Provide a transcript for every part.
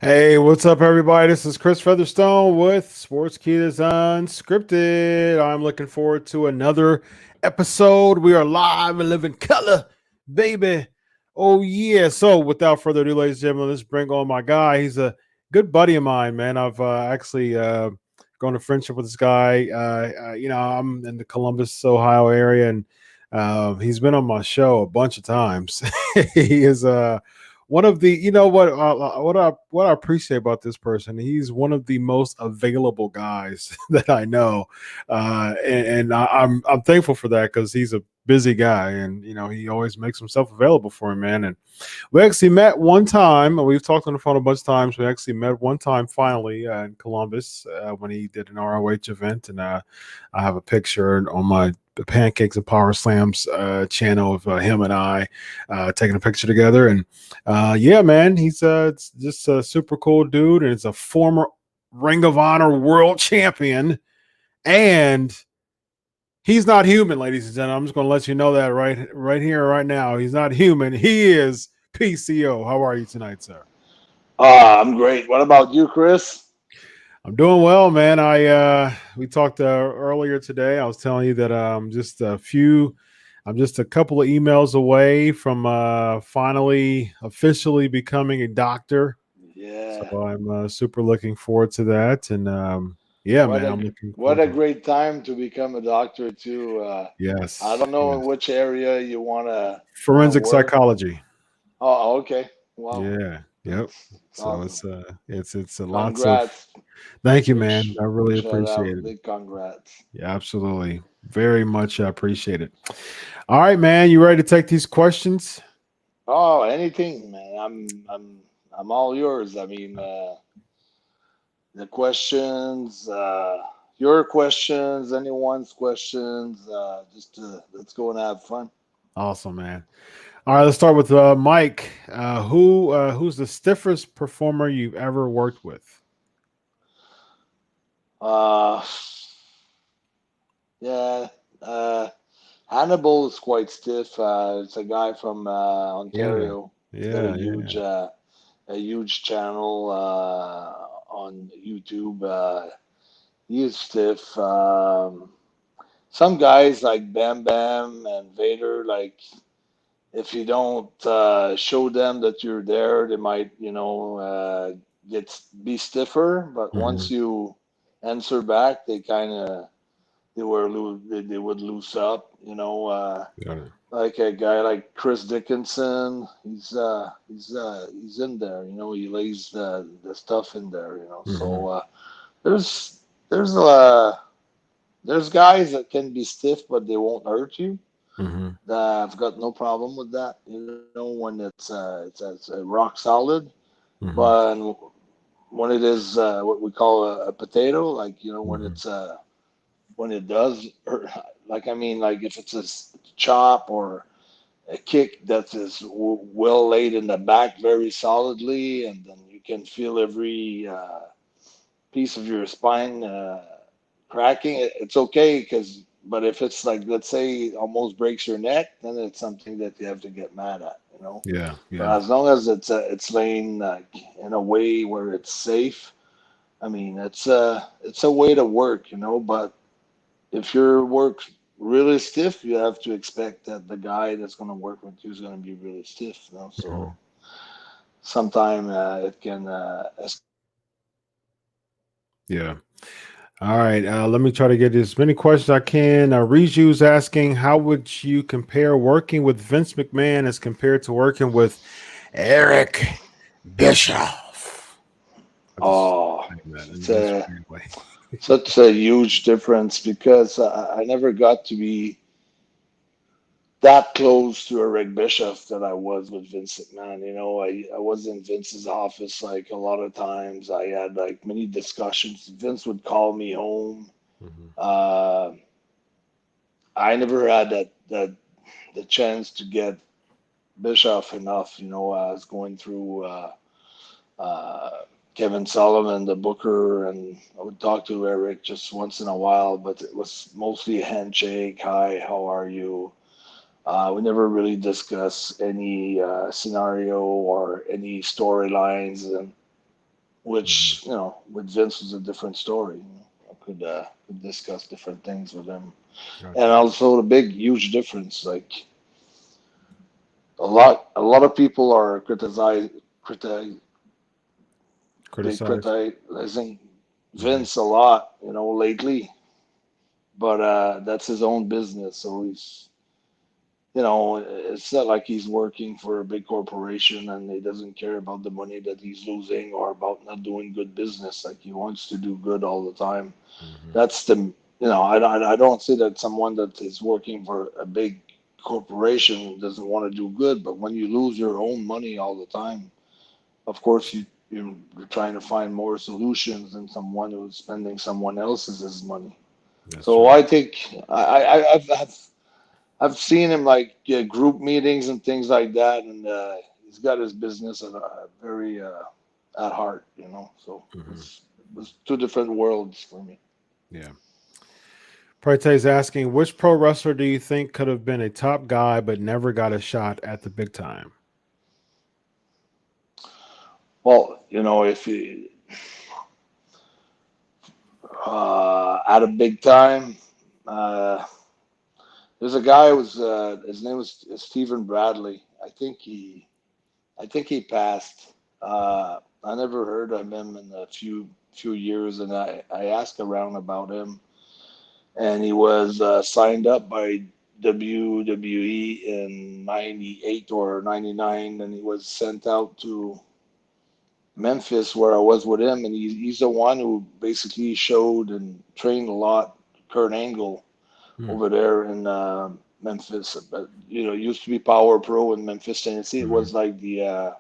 Hey, what's up, everybody? This is Chris Featherstone with Sportskeeda's Unscripted. I'm looking forward to another episode. We are live and live in color, baby. Oh, yeah. So, without further ado, ladies and gentlemen, let's bring on my guy. He's a good buddy of mine, man. I've actually grown a friendship with this guy. I'm in the Columbus, Ohio area, and he's been on my show a bunch of times. He is one of the, what I appreciate about this person, he's one of the most available guys that I know, and I'm thankful for that because he's a busy guy, and he always makes himself available for me, man. And we actually met one time. We've talked on the phone a bunch of times. We actually met one time finally in Columbus when he did an ROH event, and I have a picture on my Pancakes and Power Slams channel of him and I taking a picture together. And yeah, man, he's just a super cool dude, and it's a former Ring of Honor World Champion, and he's not human, ladies and gentlemen. I'm just going to let you know that right here, right now. He's not human. He is PCO. How are you tonight, sir? I'm great. What about you, Chris? I'm doing well, man. We talked earlier today. I was telling you that I'm just a couple of emails away from finally officially becoming a doctor. Yeah. So I'm super looking forward to that. And yeah, man, I'm looking forward. What a great time to become a doctor too. Yes. I don't know in which area you want to. Forensic psychology. Oh, okay. Wow. Yeah. Yep. So awesome. it's a Congrats. lot of. Thank you, man. I really appreciate it. Big congrats. Yeah, absolutely. Very much appreciate it. All right, man. You ready to take these questions? Oh, anything, man. I'm all yours. I mean, the questions, your questions, anyone's questions. Let's go and have fun. Awesome, man. All right, let's start with Mike. Who's the stiffest performer you've ever worked with? Yeah. Hannibal is quite stiff. It's a guy from Ontario. Yeah. A huge channel on YouTube. He is stiff. Some guys like Bam Bam and Vader, like if you don't show them that you're there, they might, be stiffer. But once you answer back, they would loose up. Like a guy like Chris Dickinson, he's in there. He lays the stuff in there. So There's there's uh there's guys that can be stiff, but they won't hurt you. Mm-hmm. I've got no problem with that. You know, when it's rock solid, Mm-hmm. but when it is what we call a potato, like when Mm-hmm. it's when it does hurt, like I mean, like if it's a chop or a kick that is well laid in the back very solidly, and then you can feel every piece of your spine cracking. It's okay because, but if it's like let's say it almost breaks your neck, then it's something that you have to get mad at, you know. Yeah. But Yeah. as long as it's laying like in a way where it's safe, I mean it's a way to work, you know. But if your work's really stiff, you have to expect that the guy that's going to work with you is going to be really stiff, you know. Mm-hmm. So sometimes it can Yeah. All right. Let me try to get as many questions I can. Riju's asking, how would you compare working with Vince McMahon as compared to working with Eric Bischoff? I just oh, saying that in it's the most a weird way. such a huge difference because I never got to be that close to Eric Bischoff that I was with Vince McMahon. You know, I was in Vince's office like a lot of times. I had like many discussions. Vince would call me home. Mm-hmm. Uh, I never had that the chance to get Bischoff enough. You know, I was going through uh, Kevin Sullivan, the booker, and I would talk to Eric just once in a while, but it was mostly a handshake. Hi, how are you? We never really discuss any scenario or any storylines, and Mm-hmm. which with Vince was a different story. You know, I could discuss different things with him, and Gotcha. also the big, huge difference. Like a lot of people are Criticize. criticizing Mm-hmm. Vince a lot, lately, but that's his own business, so it's not like he's working for a big corporation and he doesn't care about the money that he's losing or about not doing good business. Like he wants to do good all the time. Mm-hmm. That's I don't say that someone that is working for a big corporation doesn't want to do good, but when you lose your own money all the time, of course you're trying to find more solutions than someone who's spending someone else's money. That's So true. I think I've seen him like group meetings and things like that, and he's got his business very at heart, you know. So Mm-hmm. it was two different worlds for me. Yeah. Prete is asking, which pro wrestler do you think could have been a top guy but never got a shot at the big time? Well, if you at a big time, uh, there's a guy who was his name was Stephen Bradley. I think he passed. I never heard of him in a few years, and I asked around about him, and he was signed up by WWE in '98 or '99, and he was sent out to Memphis where I was with him, and he's the one who basically showed and trained a lot Kurt Angle Hmm. over there in Memphis. But it used to be Power Pro in Memphis, Tennessee. It Mm-hmm. was like the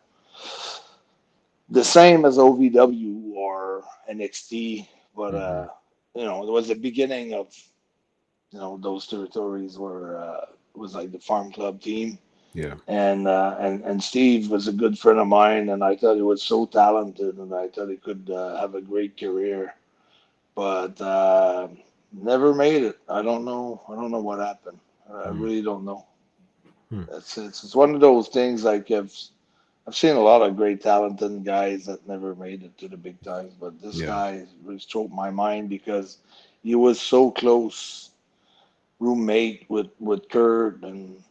same as OVW or NXT, but Mm-hmm. it was the beginning of those territories where it was like the farm club team. Yeah. And Steve was a good friend of mine, and I thought he was so talented, and I thought he could have a great career, but never made it. I don't know. I don't know what happened. I really don't know. Mm-hmm. It's one of those things like I've seen a lot of great talented guys that never made it to the big times, but this Yeah. guy really struck my mind because he was so close roommate with Kurt and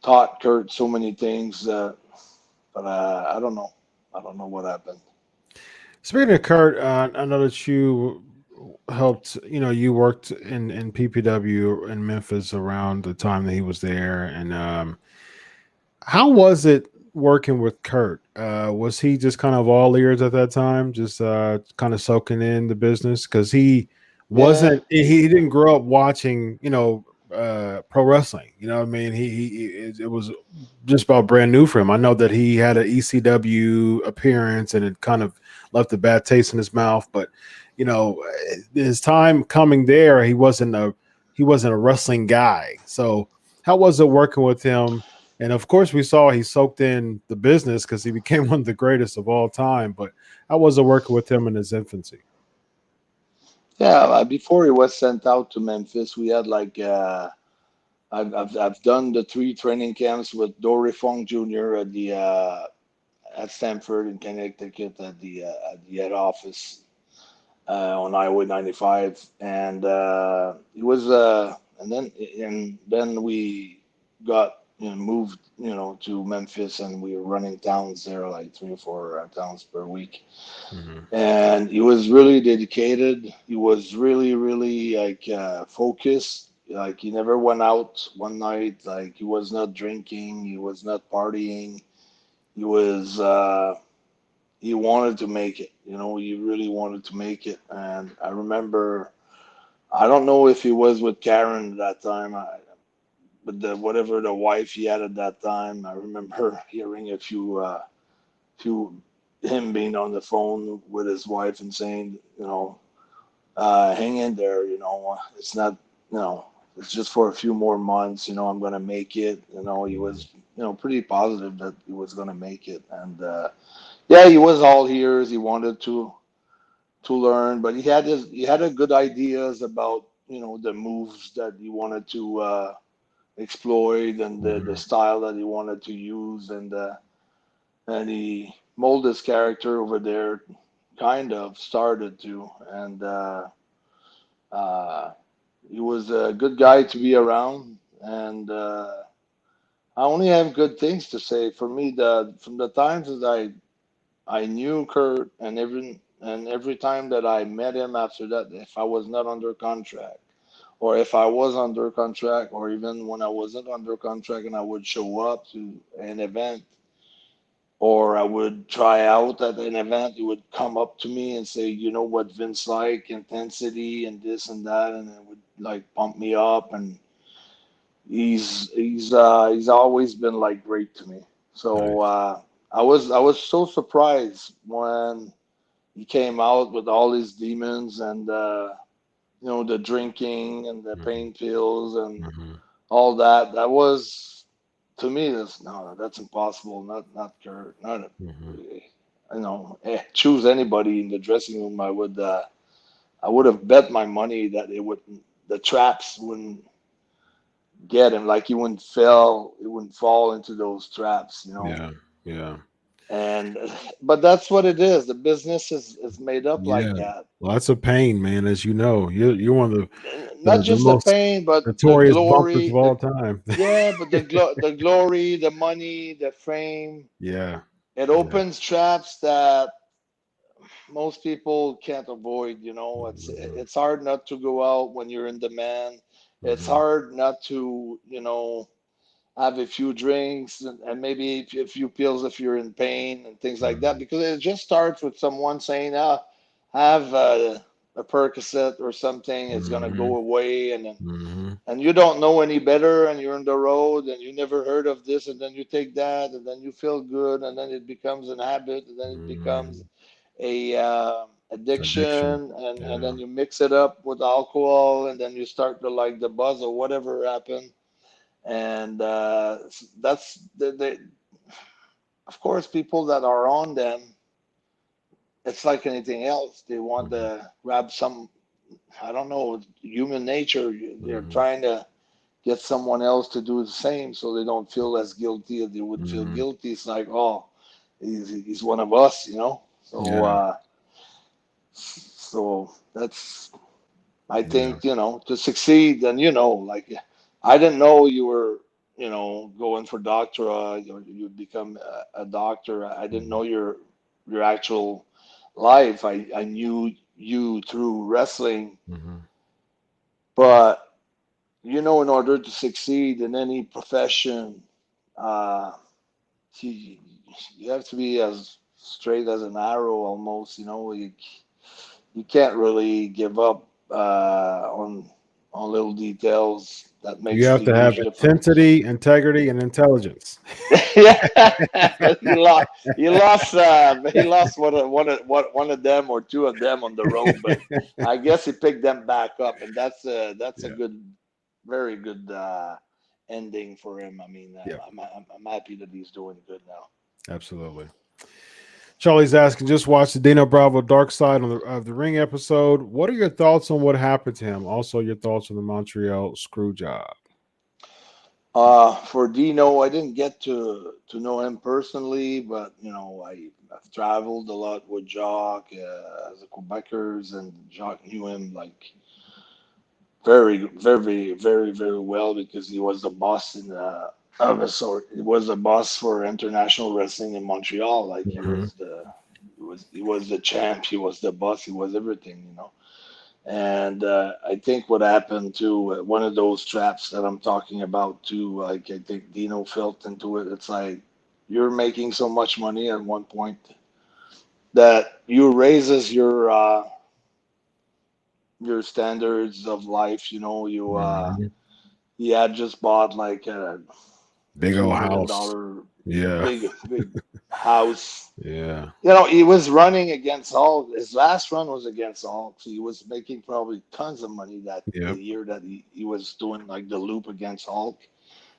taught Kurt so many things. But I don't know. I don't know what happened. Speaking of Kurt, I know that you helped. You worked in PPW in Memphis around the time that he was there, and how was it working with Kurt? Was he just kind of all ears at that time, just kind of soaking in the business? Because Yeah, he didn't grow up watching, pro wrestling. You know what I mean? It was just about brand new for him. I know that he had an ECW appearance and it kind of left a bad taste in his mouth, but his time coming there, he wasn't a wrestling guy. So how was it working with him? And of course, we saw he soaked in the business because he became one of the greatest of all time. But how was it working with him in his infancy? yeah. Before he was sent out to Memphis, we had like I've done the 3 training camps with Dory Fong Jr. At Stamford in Connecticut at the head office on Highway 95, and it was and then we got moved to Memphis, and we were running towns there like 3 or 4 towns per week. Mm-hmm. And he was really dedicated. He was really, really like focused. Like he never went out one night. Like he was not drinking. He was not partying. He was. He wanted to make it. He really wanted to make it. And I remember. I don't know if he was with Karen at that time. But whatever the wife he had at that time, I remember hearing a few him being on the phone with his wife and saying, hang in there, it's not, you know, it's just for a few more months, I'm going to make it. He was, pretty positive that he was going to make it. And, yeah, he was all ears. He wanted to learn, but he had a good ideas about, the moves that he wanted to, exploit and the Mm-hmm. style that he wanted to use. And he molded his character over there, kind of started to. And, uh, he was a good guy to be around, and I only have good things to say. For me, the from the times that I knew Kurt, and every time that I met him after that, if I was not under contract, or if I was under contract, or even when I wasn't under contract, and I would show up to an event, or I would try out at an event, he would come up to me and say, you know what Vince like, intensity and this and that, and it would like pump me up. And he's always been like great to me. So Nice. I was so surprised when he came out with all his demons, and the drinking and the Mm-hmm. pain pills and Mm-hmm. all that. That was, to me, that's no, that's impossible. Not Kurt. Not Mm-hmm. choose anybody in the dressing room. I would have bet my money that the traps wouldn't get him. Like he wouldn't fall into those traps. Yeah. Yeah. And but that's what it is. The business is made up like Yeah. that. Lots of pain, man. As you know, you're one of Not the just the most pain, but the notorious bumpers of glory, all time. yeah, but the glory, the money, the fame. Yeah. It Yeah. opens traps that most people can't avoid. It's Mm-hmm. it's hard not to go out when you're in demand. It's Mm-hmm. hard not to have a few drinks, and maybe a few pills if you're in pain and things like that, Mm-hmm. because it just starts with someone saying, have a Percocet or something, it's gonna Mm-hmm. go away. Mm-hmm. And you don't know any better, and you're on the road, and you never heard of this, and then you take that, and then you feel good, and then it becomes an habit, and then it becomes Mm-hmm. a Addiction. addiction, and Yeah. then you mix it up with alcohol, and then you start to like the buzz or whatever happened. And that's of course, people that are on them, it's like anything else. They want Mm-hmm. to grab some, I don't know, human nature. They're Mm-hmm. trying to get someone else to do the same, so they don't feel as guilty as they would feel Mm-hmm. guilty. It's like, oh, he's one of us. So Yeah. so that's, I Yeah. think, to succeed. And like, I didn't know you were going for doctorate, or you'd become a doctor. I didn't Mm-hmm. know your actual life. I knew you through wrestling. Mm-hmm. But in order to succeed in any profession, uh, you, you have to be as straight as an arrow almost. You can't really give up on little details that You makes have the to have huge difference. intensity, integrity, and intelligence. Yeah, he lost. He lost one of them or two of them on the road, but I guess he picked them back up, and that's a Yeah. good, very good ending for him. I mean, Yeah. I'm happy that he's doing good now. Absolutely. Charlie's asking, just watch the Dino Bravo Dark Side of the Ring episode. What are your thoughts on what happened to him? Also, your thoughts on the Montreal screw job. For Dino, I didn't get to know him personally, but I've traveled a lot with Jacques as a Quebecers, and Jacques knew him like very, very, very, very well because he was the boss in of a sort. He was the boss for international wrestling in Montreal. Like Mm-hmm. he was the champ. He was the boss. He was everything. And I think what happened to one of those traps that I'm talking about too, like I think Dino felt into it. It's like you're making so much money at one point that you raises your standards of life. Mm-hmm. He had just bought like a Big two old million house. dollar Yeah. big house. Yeah. He was running against Hulk. His last run was against Hulk. So he was making probably tons of money that the Yep. year that he was doing like the loop against Hulk.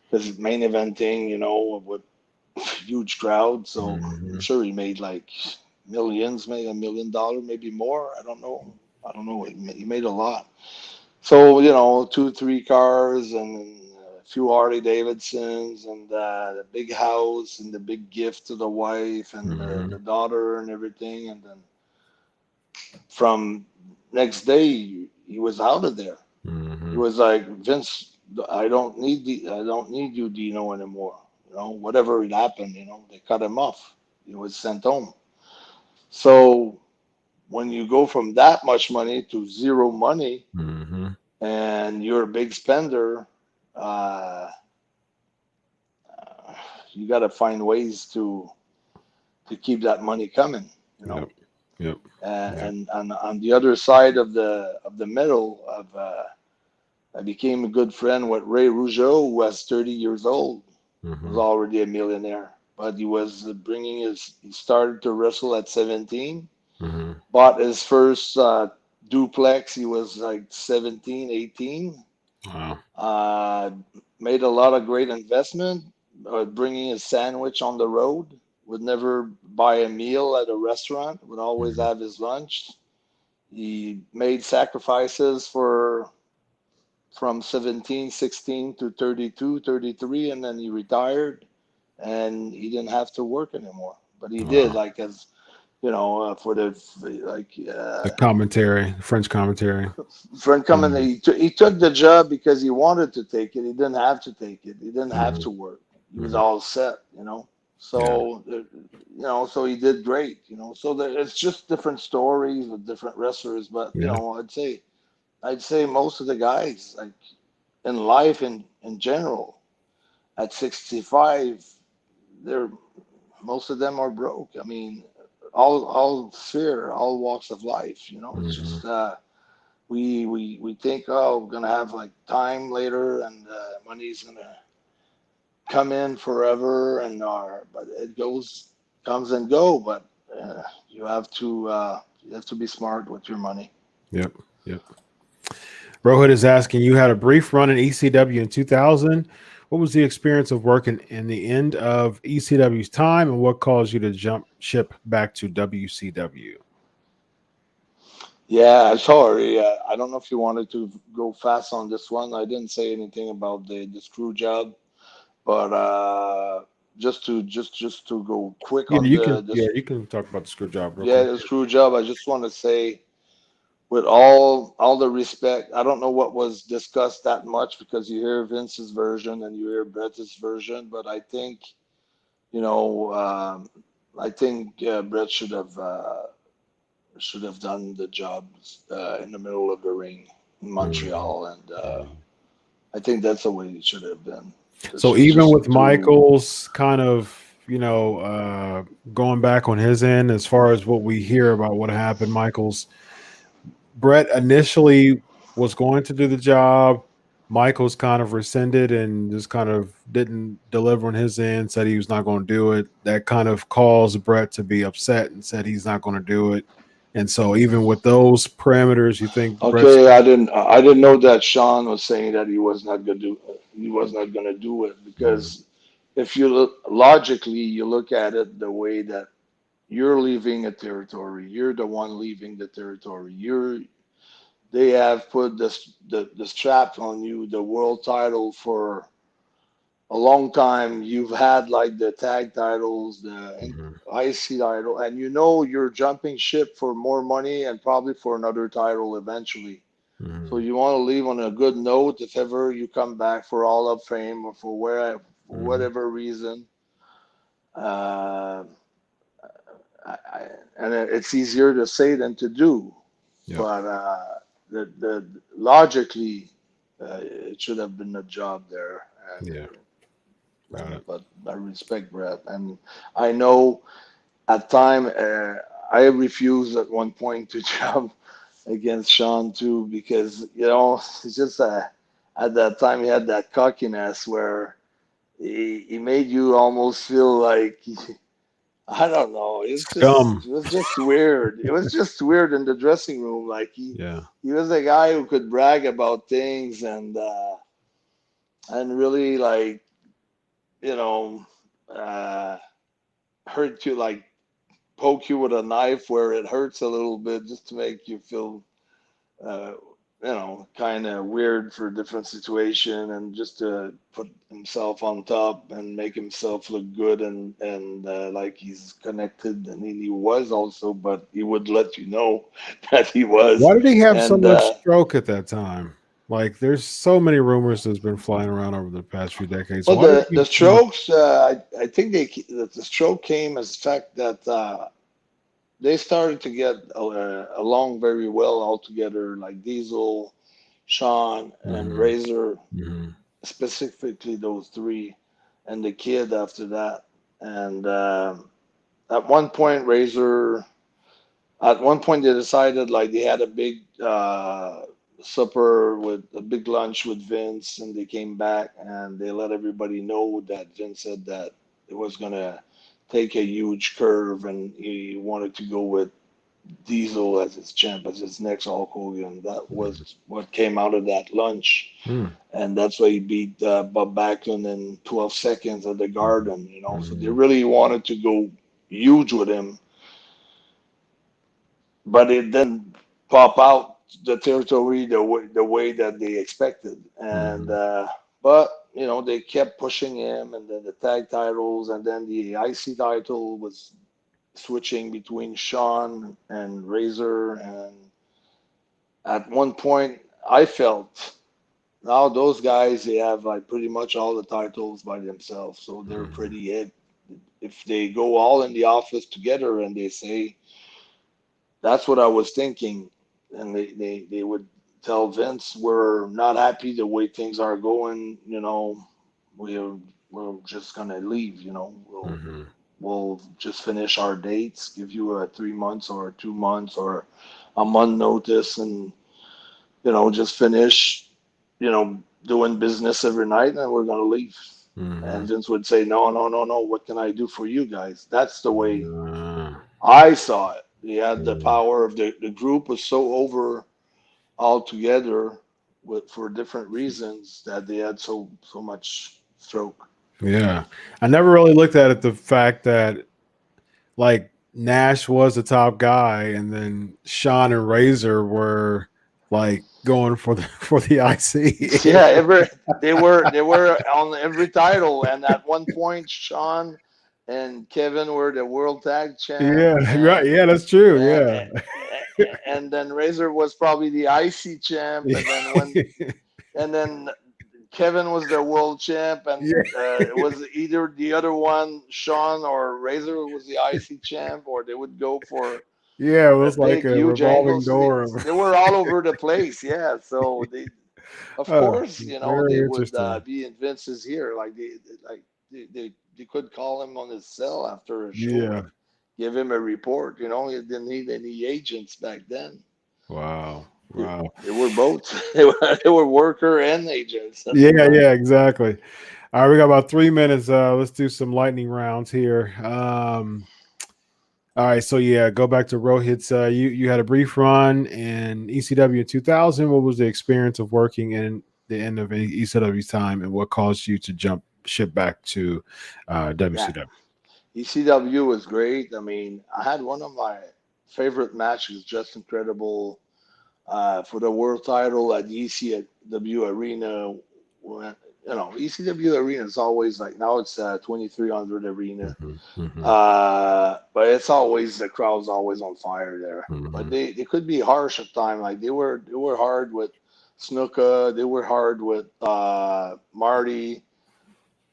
Because main eventing, with huge crowd. So I'm Mm-hmm. sure he made like millions, maybe $1 million, maybe more. I don't know. I don't know. He made a lot. So, 2, 3 cars and a few Harley Davidsons and the big house and the big gift to the wife and Mm-hmm. the daughter and everything. And then from next day, he was out of there. He Mm-hmm. was like, Vince, I don't need you, Dino, anymore. Whatever had happened, they cut him off. He was sent home. So when you go from that much money to zero money, Mm-hmm. and you're a big spender, uh, you got to find ways to keep that money coming, you know. Yep. Yep. Yep. And on the other side of the middle I became a good friend with Ray Rougeau, who was 30 years old, was Mm-hmm. already a millionaire, but he started to wrestle at 17, Mm-hmm. bought his first duplex. He was like 17, 18. Wow. Uh, Made a lot of great investment, bringing his sandwich on the road. Would never buy a meal at a restaurant. Would always Mm-hmm. have his lunch. He made sacrifices from 17, 16 to 32, 33, and then he retired, and he didn't have to work anymore. But he did, Wow. like as for the like The commentary, French commentary. friend coming. Mm-hmm. He took the job because he wanted to take it. He didn't have to take it. He didn't have Mm-hmm. to work. He was Mm-hmm. all set. Yeah. So so he did great. So it's just different stories with different wrestlers. But Yeah. I'd say most of the guys like in life in general at 65, they're most of them are broke. I mean, all sphere, all walks of life. It's Mm-hmm. just we think, oh, we're gonna have like time later and money's gonna come in forever and but it comes and go. But you have to be smart with your money. Yep. Yep. Rohit is asking, you had a brief run in ECW in 2000. What was the experience of working in the end of ECW's time, and what caused you to jump ship back to WCW? Yeah, sorry. I don't know if you wanted to go fast on this one. I didn't say anything about the screw job, but just to go quick Yeah, on you can. Yeah, you can talk about the screw job real quick. the screw job. I just want to say, with all the respect, I don't know what was discussed that much because you hear Vince's version and you hear Brett's version, but you know, um, I think Brett should have done the job in the middle of the ring in Mhm. Montreal, and Mhm. I think that's the way it should have been. So It's even just with too. Michael's kind of going back on his end as far as what we hear about what happened, Michaels. Brett initially was going to do the job. Michaels kind of rescinded and just kind of didn't deliver on his end, said he was not going to do it. That kind of caused Brett to be upset and said he's not going to do it. And so even with those parameters, you think Brett's Okay, I didn't know that Sean was saying that he was not gonna do it because if you look logically, you look at it the way that you're leaving a territory, you're the one leaving the territory. They have put the strap on you, the world title for a long time. You've had like the tag titles, the IC title, and you know you're jumping ship for more money and probably for another title eventually. So you want to leave on a good note if ever you come back for All of Fame or for whatever reason. Uh, and it's easier to say than to do. Yep. But the logically, it should have been a job there. And, Yeah. Got it. But I respect Brett, and I know at time I refused at one point to jump against Sean too because it's just at that time he had that cockiness where he made you almost feel like I don't know. Scum. It was just weird. It was just weird in the dressing room. Like Yeah. he was a guy who could brag about things and really like uh, hurt you, like poke you with a knife where it hurts a little bit just to make you feel uh, kind of weird for a different situation, and just to put himself on top and make himself look good and like he's connected, and he was also, but he would let you know that he was. Why did he have so And much stroke at that time? Like, there's so many rumors that's been flying around over the past few decades. well, Why did the he? strokes, I think the stroke came as the fact that they started to get along very well all together, like Diesel, Sean, and Razor, specifically those three, and the kid after that. And at one point, at one point they decided like they had a big supper with a big lunch with Vince, and they came back and they let everybody know that Vince said that it was gonna take a huge curve, and he wanted to go with Diesel as his champ, as his next Hulk Hogan. That was what came out of that lunch, and that's why he beat Bob Backlund in 12 seconds at the Garden. So they really wanted to go huge with him, but it didn't pop out the territory the way that they expected. And but they kept pushing him, and then the tag titles, and then the IC title was switching between Sean and Razor. And at one point, I felt now those guys, they have like pretty much all the titles by themselves, so they're pretty it. If they go all in the office together and they say, that's what I was thinking, and they would tell Vince, we're not happy the way things are going, we're just gonna leave, we'll just finish our dates, give you a 3 months or 2 months or a month notice, and just finish, doing business every night, and we're gonna leave. And Vince would say, no, no, no, no. What can I do for you guys? That's the way I saw it. He had the power of the group was so over all together for different reasons that they had so much stroke. Yeah, I never really looked at it, the fact that like Nash was the top guy, and then Sean and Razor were like going for the IC. Yeah, they were on every title, and at one point, Sean and Kevin were the world tag champ. Yeah, right. Yeah, that's true. And, Yeah. and then Razor was probably the IC champ, and then Kevin was the world champ, and it was either the other one, Sean or Razor, was the IC champ, or they would go for Yeah, it a was like big, a huge angle. revolving So door. they were all over the place. Yeah. So of course, they Very would interesting. be in Vince's ear, like they could call him on his cell after a show Yeah. and give him a report. You know, he didn't need any agents back then. Wow. Wow. They were both. They were worker and agents at the Yeah, time. yeah, exactly. All right, we got about 3 minutes. Let's do some lightning rounds here. All right, so yeah, go back to Rohit's. You had a brief run in ECW in 2000. What was the experience of working in the end of ECW's time, and what caused you to jump ship back to Yeah, WCW? ECW was great. I mean, I had one of my favorite matches, just incredible, for the world title at the ECW Arena. When, ECW Arena is always like now it's 2300 Arena. Hmm. Hmm. But it's always the crowd's always on fire there. But Hmm. they could be harsh at times. Like they were hard with Snuka. They were hard with Marty.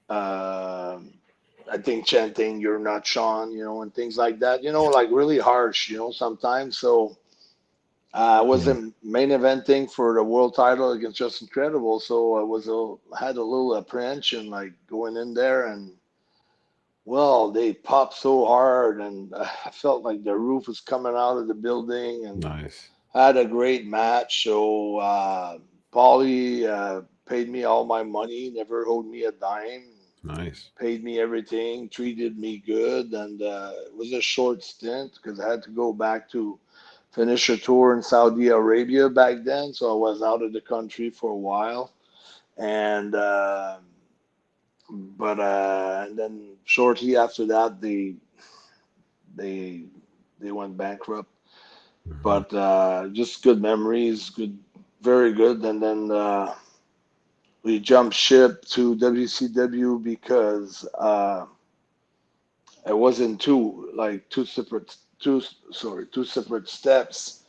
I think chanting "You're not Sean," and things like that. Like really harsh. Sometimes. So I Yeah. wasn't main eventing for the world title against Just Incredible, so had a little apprehension like going in there and. Well, they popped so hard, and I felt like the roof was coming out of the building, and Nice. had a great match. So Paulie paid me all my money, never owed me a dime, Nice. paid me everything, treated me good, and it was a short stint because I had to go back to finish a tour in Saudi Arabia back then, so I was out of the country for a while, and. But and then shortly after that, they they went bankrupt. Hmm. But just good memories, good, very good. And then we jumped ship to WCW because it wasn't two separate steps.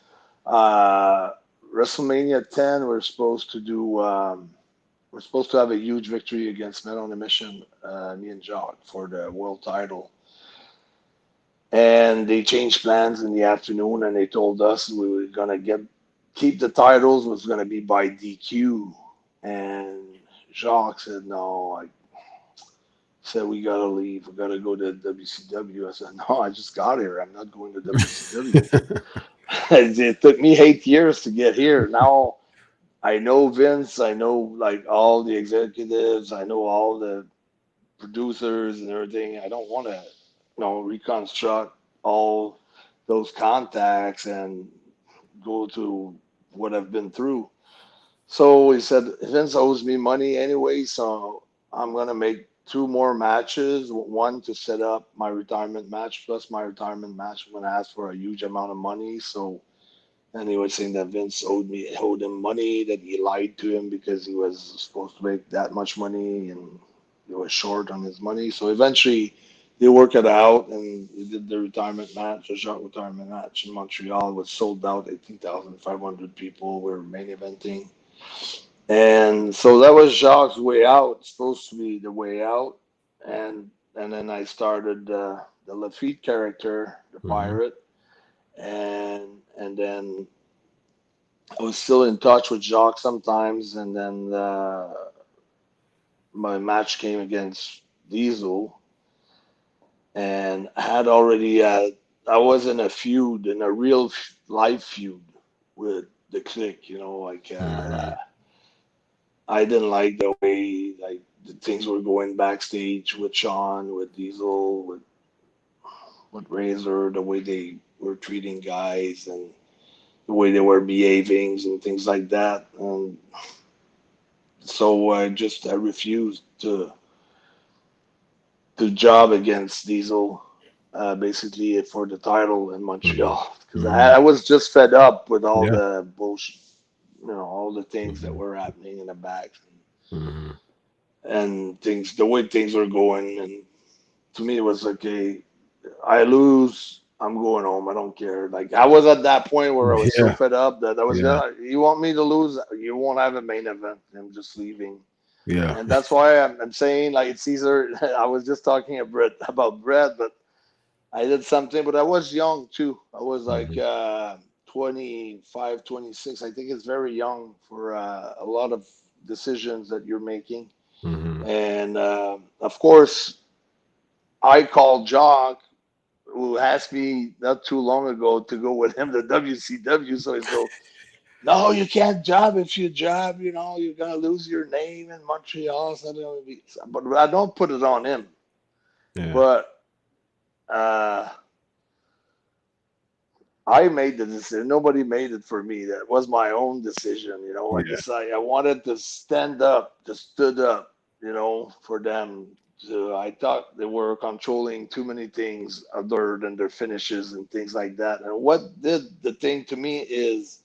Uh, WrestleMania 10, we're supposed to have a huge victory against Men on a Mission, me and Jock, for the world title. And they changed plans in the afternoon, and they told us we were gonna keep the titles, was gonna be by DQ. And Jacques said no. I said we gotta leave. We gotta go to WCW. I said no. I just got here. I'm not going to WCW. It took me 8 years to get here. Now I know Vince. I know like all the executives. I know all the producers and everything. I don't want to, reconstruct all those contacts and go to what I've been through. So he said, Vince owes me money anyway, so I'm gonna make two more matches. One to set up my retirement match, plus my retirement match. I'm gonna ask for a huge amount of money. So, and he was saying that Vince owed him money, that he lied to him because he was supposed to make that much money and he was short on his money. So eventually they worked it out and we did the retirement match, a short retirement match in Montreal. It was sold out, 18,500 people were main eventing. And so that was Jacques' way out, supposed to be the way out. And then I started the Lafitte character, the Hmm. pirate, and then I was still in touch with Jacques sometimes, and then my match came against Diesel, and I had already I was in a feud, in a real life feud with the clique, like Hmm. I didn't like the way like the things were going backstage with Sean, with Diesel, with Razor, the way they were treating guys and the way they were behaving and things like that. And so I refused to job against Diesel, basically for the title in Hmm. Montreal because Hmm. I was just fed up with all Yeah. the bullshit, all the things that Hmm. were happening in the back Hmm. and things, the way things were going. And to me, it was like, I lose. I'm going home. I don't care. Like I was at that point where I was so Yeah. fed up that I was Yeah. gonna. You want me to lose? You won't have a main event. I'm just leaving. Yeah. And that's why I'm saying like it's either I was just talking about Brett, but I did something, but I was young too. I was like Hmm. 25, 26. I think it's very young for a lot of decisions that you're making. Hmm. And of course, I called Jock, who asked me not too long ago to go with him to WCW. So he's go, no, you can't job. If you job, you know, you're gonna lose your name in Montreal. So but I don't put it on him. Yeah. But I made the decision. Nobody made it for me. That was my own decision. You know, I Yeah. decided I wanted to stand up, to stood up, you know, for them. So I thought they were controlling too many things other than their finishes and things like that. And what did the thing to me is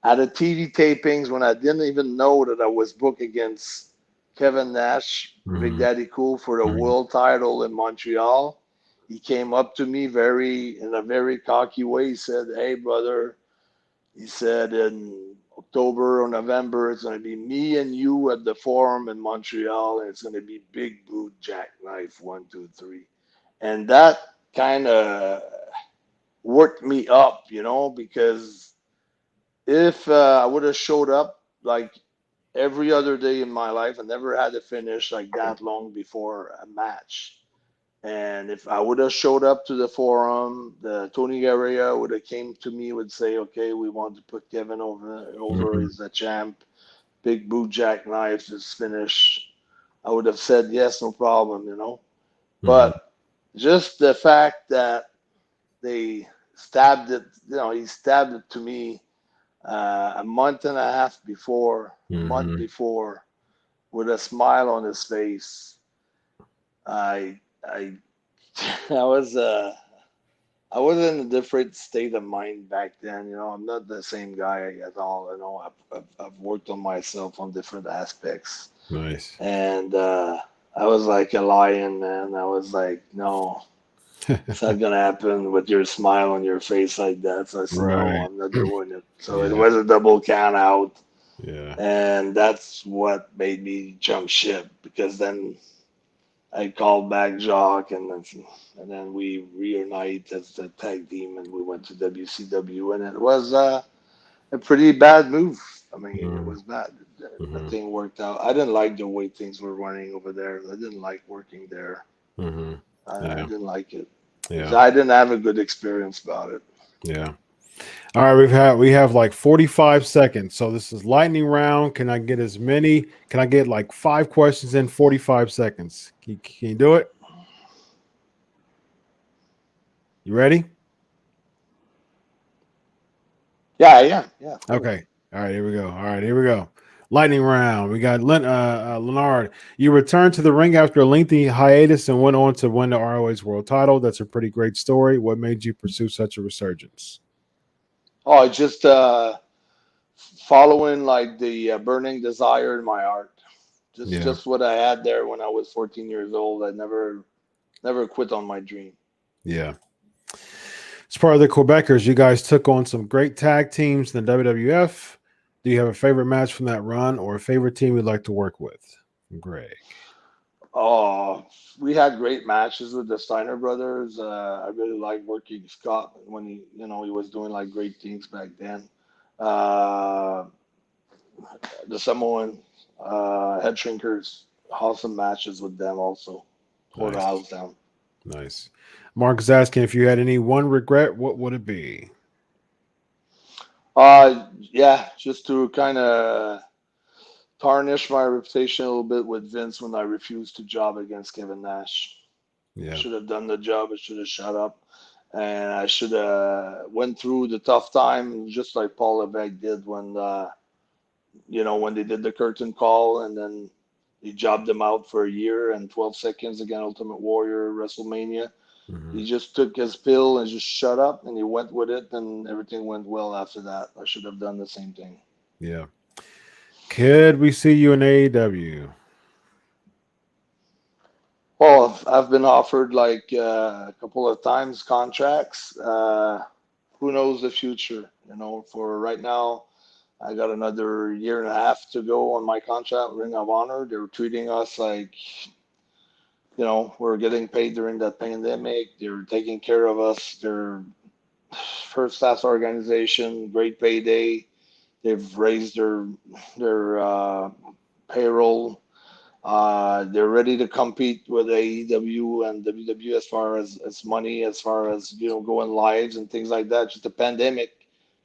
at the TV tapings when I didn't even know that I was booked against Kevin Nash, Big Mm-hmm. Daddy Cool, for the Mm-hmm. world title in Montreal. He came up to me in a very cocky way. He said, "Hey, brother," he said, "in October or November, it's going to be me and you at the Forum in Montreal, and it's going to be Big Boot Jackknife 1, 2, 3." And that kind of worked me up, you know, because if I would have showed up like every other day in my life, I never had to finish like that long before a match. And if I would have showed up to the Forum, the Tony area would have came to me, would say, "Okay, we want to put Kevin over. Mm-hmm. He's the champ. Big Boot Jackknife is finished." I would have said yes, no problem, you know. Mm-hmm. But just the fact that they stabbed it, you know, he stabbed it to me a month and a half before, a month Mm-hmm. before, with a smile on his face. I I was I was in a different state of mind back then. You know, I'm not the same guy at all. You know, I've worked on myself on different aspects, Nice. and I was like a lion, man. I was like, no, it's not gonna happen with your smile on your face like that. So I said, no, Right. I'm not doing it. So it Yeah. was a double count out. Yeah. And that's what made me jump ship because then I called back Jacques and then we reunite as the tag team and we went to WCW and it was a pretty bad move. I mean, it Mm-hmm. was bad. Mm-hmm. Nothing worked out. I didn't like the way things were running over there. I didn't like working there. Mm-hmm. I Yeah. didn't like it. Yeah. I didn't have a good experience about it. Yeah. All right, we have like 45 seconds. So this is lightning round. Can I get as many? Can I get like 5 questions in 45 seconds? Can you do it? You ready? Yeah, yeah, yeah, of course. Okay. All right, here we go. All right, here we go. Lightning round. We got Leonard. You returned to the ring after a lengthy hiatus and went on to win the ROH World Title. That's a pretty great story. What made you pursue such a resurgence? Oh, I just following like the burning desire in my heart. Just Yeah, just what I had there when I was 14 years old. I never quit on my dream. yeah. As part of the Quebecers, you guys took on some great tag teams in the WWF. Do you have a favorite match from that run or a favorite team you'd like to work with? Greg. Oh, we had great matches with the Steiner brothers. I really liked working Scott when he was doing like great things back then. Uh, the Samoan head shrinkers, awesome matches with them also. Tore the Nice. house down. Nice. Mark is asking if you had any one regret, what would it be? Yeah, just to kind of tarnish my reputation a little bit with Vince when I refused to job against Kevin Nash. I Yeah. should have done the job. I should have shut up, and I should have went through the tough time just like Paul Levesque did when they did the curtain call, and then he jobbed him out for a year and 12 seconds against Ultimate Warrior WrestleMania. Hmm. He just took his pill and just shut up, and he went with it, and everything went well after that. I should have done the same thing. Yeah. Could we see you in AEW? Well, I've been offered like a couple of times contracts. Who knows the future? For right now, I got another year and a half to go on my contract with Ring of Honor. They're treating us like, we're getting paid during that pandemic. They're taking care of us. They're first class organization, great payday. They've raised their payroll, They're ready to compete with AEW and WWE as far as money, as far as going lives and things like that. Just the pandemic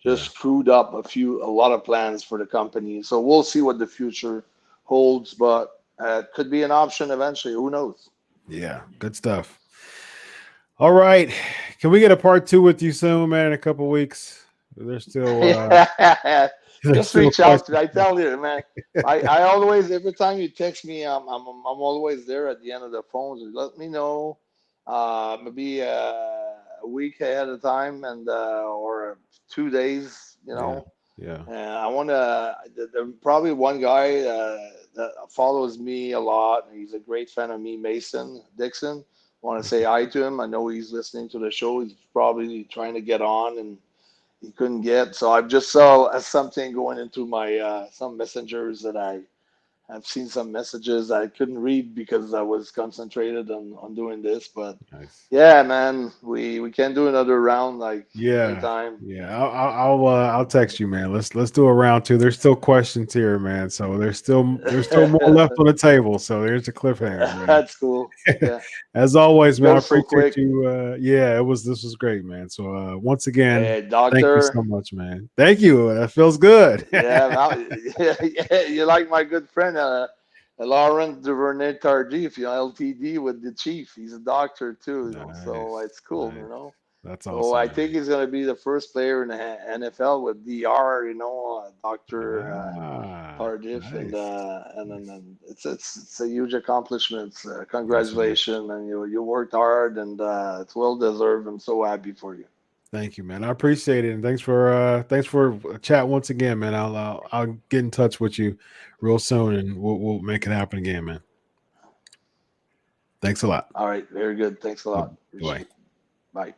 just Yeah. screwed up a lot of plans for the company. So we'll see what the future holds, but it could be an option eventually. Who knows? Yeah. Good stuff. All right. Can we get a part 2 with you soon, man, in a couple weeks? There's still there's Just still reach out to questions. me. I tell you, man. I always every time you text me, I'm always there at the end of the phone. Let me know, maybe a week ahead of time and or 2 days, Yeah. Yeah. And I want to. There's probably one guy that follows me a lot. And he's a great fan of me, Mason Dixon. Want to say hi to him. I know he's listening to the show. He's probably trying to get on and he couldn't get. So I've just saw something going into my some messengers that I've seen some messages I couldn't read because I was concentrated on doing this. But Nice. yeah, man, we can do another round like Yeah, anytime. yeah. I'll text you, man. Let's do a round 2. There's still questions here, man. So there's still more left on the table. So there's a cliffhanger, man. That's cool. Yeah, As always, man. I goes so appreciate quick. you. Yeah, this was great, man. So once again, Hey, thank you doctor. so much, man. Thank you. That feels good. Yeah, yeah, you like my good friend, Laurent Duvernay Tardif, LTD with the chief. He's a doctor too, so Nice, it's cool, nice. That's So awesome, I man. think he's going to be the first player in the NFL with DR, Doctor Tardif, and Nice. then it's a huge accomplishment. Yes, man. Congratulations, and you worked hard, and it's well deserved. I'm so happy for you. Thank you, man. I appreciate it, and thanks for chat once again, man. I'll get in touch with you real soon, and we'll make it happen again, man. Thanks a lot. All right, very good. Thanks a lot. Bye. Appreciate it. Bye.